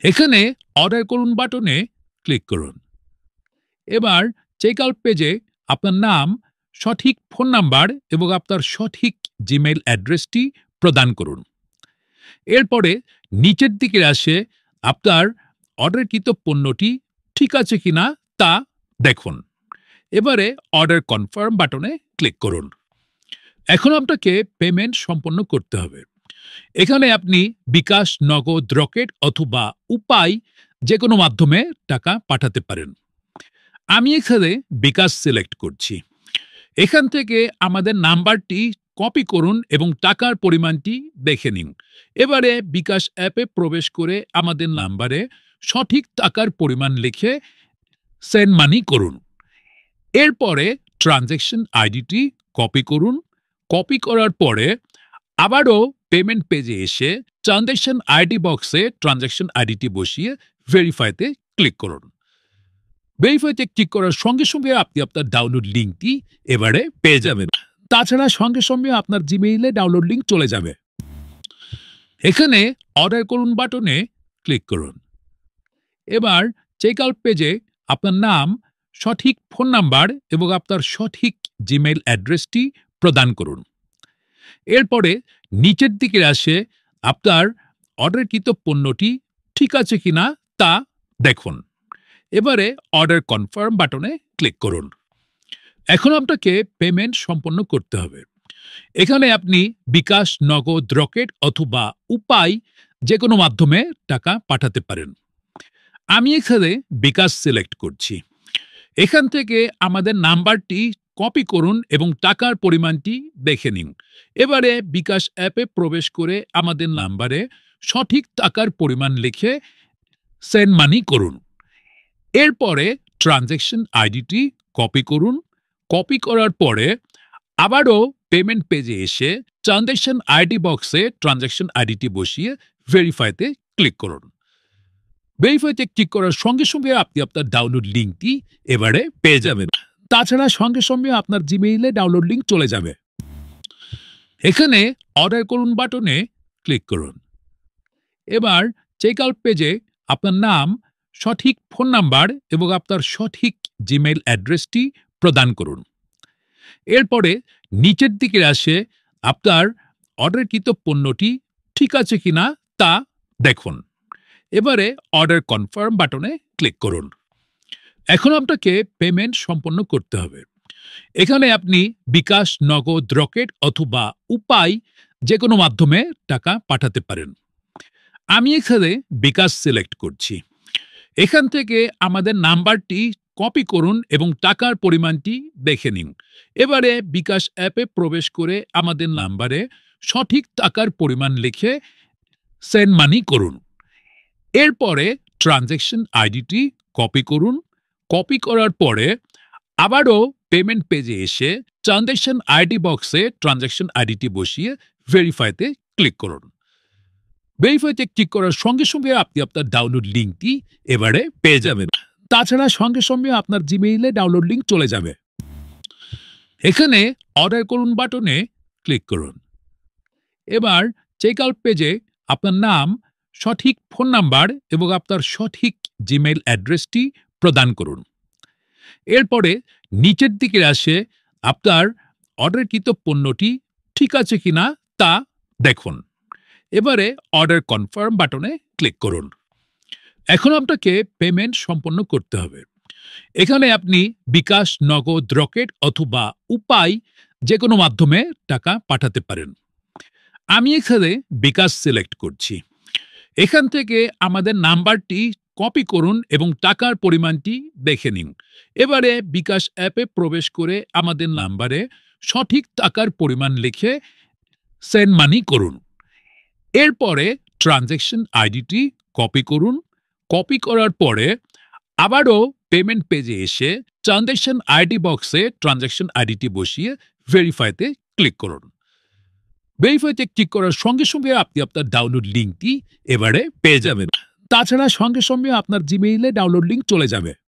এখানে অর্ডার করুন বাটনে ক্লিক করুন। এবার চেকআউট পেজে আপনার নাম, সঠিক ফোন নাম্বার এবং আপনার সঠিক জিমেইল অ্যাড্রেসটি প্রদান করুন। এরপরে নিচের দিকে আসে আপনার অর্ডারকৃত পণ্যটি ঠিক আছে কিনা তা দেখুন। এবারে অর্ডার কনফার্ম বাটনে ক্লিক করুন। এখন আপনাকে পেমেন্ট সম্পন্ন করতে হবে। এখানে আপনি বিকাশ, নগদ, রকেট অথবা উপায় যে কোনো মাধ্যমে টাকা পাঠাতে পারেন। আমি এখানে বিকাশ সিলেক্ট করছি। এখান থেকে আমাদের নাম্বারটি কপি করুন এবং টাকার পরিমাণটি দেখে নিন। এবারে বিকাশ অ্যাপে প্রবেশ করে আমাদের নাম্বারে সঠিক টাকার পরিমাণ লিখে সেন্ড মানি করুন। এরপরে ট্রানজ্যাকশন আইডিটি কপি করুন। কপি করার পরে আবারও পেমেন্ট পেজে এসে ট্রানজ্যাকশন আইডি বক্সে ট্রানজ্যাকশন আইডিটি বসিয়ে ভেরিফাইতে ক্লিক করুন। ভেরিফাইতে ক্লিক করার সঙ্গে সঙ্গে আপনি আপনার ডাউনলোড লিঙ্কটি এবারে পেয়ে যাবেন। তাছাড়া সঙ্গে সঙ্গে আপনার জিমেইলে ডাউনলোড লিঙ্ক চলে যাবে। এখানে অর্ডার করুন বাটনে ক্লিক করুন। এবার চেকআউট পেজে আপনার নাম, সঠিক ফোন নাম্বার এবং আপনার সঠিক জিমেইল অ্যাড্রেসটি প্রদান করুন। এরপরে নিচের দিকে আসে আপনার অর্ডারকৃত পণ্যটি ঠিক আছে কিনা তা দেখুন। এবারে অর্ডার কনফার্ম বাটনে ক্লিক করুন। এখন আপনাকে পেমেন্ট সম্পন্ন করতে হবে। এখানে আপনি বিকাশ, নগদ, রকেট অথবা উপায় যে কোনো মাধ্যমে টাকা পাঠাতে পারেন। আমি এখানে বিকাশ সিলেক্ট করছি। এখান থেকে আমাদের নাম্বারটি কপি করুন এবং টাকার পরিমাণটি দেখে নিন। এবারে বিকাশ অ্যাপে প্রবেশ করে আমাদের নাম্বারে সঠিক টাকার পরিমাণ লিখে সেন্ড মানি করুন। এরপরে ট্রানজ্যাকশন আইডিটি কপি করুন। কপি করার পরে আবারও পেমেন্ট পেজে এসে ট্রানজ্যাকশন আইডি বক্সে ট্রানজ্যাকশন আইডিটি বসিয়ে ভেরিফাইতে ক্লিক করুন। ভেরিফাইতে ক্লিক করার সঙ্গে সঙ্গে আপনি আপনার ডাউনলোড লিঙ্কটি এবারে পেয়ে যাবেন। তাছাড়া সঙ্গে সঙ্গে আপনার জিমেইলে ডাউনলোড লিঙ্ক চলে যাবে। এখানে অর্ডার করুন বাটনে ক্লিক করুন। এবার চেকআউট পেজে আপনার নাম, সঠিক ফোন নাম্বার এবং আপনার সঠিক জিমেইল অ্যাড্রেসটি প্রদান করুন। এরপরে নিচের দিকে আসে আপনার অর্ডারকৃত পণ্যটি ঠিক আছে কিনা তা দেখুন। এবারে অর্ডার কনফার্ম বাটনে ক্লিক করুন। এখন আপনাকে পেমেন্ট সম্পন্ন করতে হবে। এখানে আপনি বিকাশ, নগদ, রকেট অথবা উপায় যে কোনো মাধ্যমে টাকা পাঠাতে পারেন। আমি এখানে বিকাশ সিলেক্ট করছি। এখান থেকে আমাদের নাম্বারটি কপি করুন এবং টাকার পরিমাণটি দেখে নিন। এবারে বিকাশ অ্যাপে প্রবেশ করে আমাদের নাম্বারে সঠিক টাকার পরিমাণ লিখে সেন্ড মানি করুন। এরপরে ট্রানজ্যাকশন আইডিটি কপি করুন। কপি করার পরে আবারও পেমেন্ট পেজে এসে ট্রানজ্যাকশন আইডি বক্সে ট্রানজ্যাকশন আইডিটি বসিয়ে ভেরিফাইতে ক্লিক করুন। ভেরিফাইতে ক্লিক করার সঙ্গে সঙ্গে আপনি আপনার ডাউনলোড লিঙ্কটি এবারে পেয়ে যাবেন। তাছাড়া সঙ্গে সঙ্গে আপনার জিমেইলে ডাউনলোড লিঙ্ক চলে যাবে। এখানে অর্ডার করুন বাটনে ক্লিক করুন। এবার চেকআউট পেজে আপনার নাম, সঠিক ফোন নাম্বার এবং আপনার সঠিক জিমেইল অ্যাড্রেসটি প্রদান করুন। এরপরে নিচের দিকে আসে আপনার অর্ডারকৃত পণ্যটি ঠিক আছে কিনা তা দেখুন। এবারে অর্ডার কনফার্ম বাটনে ক্লিক করুন। এখন আপনাকে পেমেন্ট সম্পন্ন করতে হবে। এখানে আপনি বিকাশ, নগদ, রকেট অথবা উপায় যে কোনো মাধ্যমে টাকা পাঠাতে পারেন। আমি এখানে বিকাশ সিলেক্ট করছি। এখান থেকে আমাদের নাম্বারটি কপি করুন এবং টাকার পরিমাণটি দেখে নিন। এবারে বিকাশ অ্যাপে প্রবেশ করে আমাদের নাম্বারে সঠিক টাকার পরিমাণ লিখে সেন্ড মানি করুন। এরপরে ট্রানজ্যাকশন আইডিটি কপি করুন। কপি করার পরে আবারও পেমেন্ট পেজে এসে ট্রানজ্যাকশন আইডি বক্সে ট্রানজ্যাকশন আইডিটি বসিয়ে ভেরিফাইতে ক্লিক করুন। ভেরিফাইতে ক্লিক করার সঙ্গে সঙ্গে আপনি আপনার ডাউনলোড লিঙ্কটি এবারে পেয়ে যাবেন। তাছাড়া সঙ্গে সঙ্গে আপনার জিমেইলে ডাউনলোড লিঙ্ক চলে যাবে।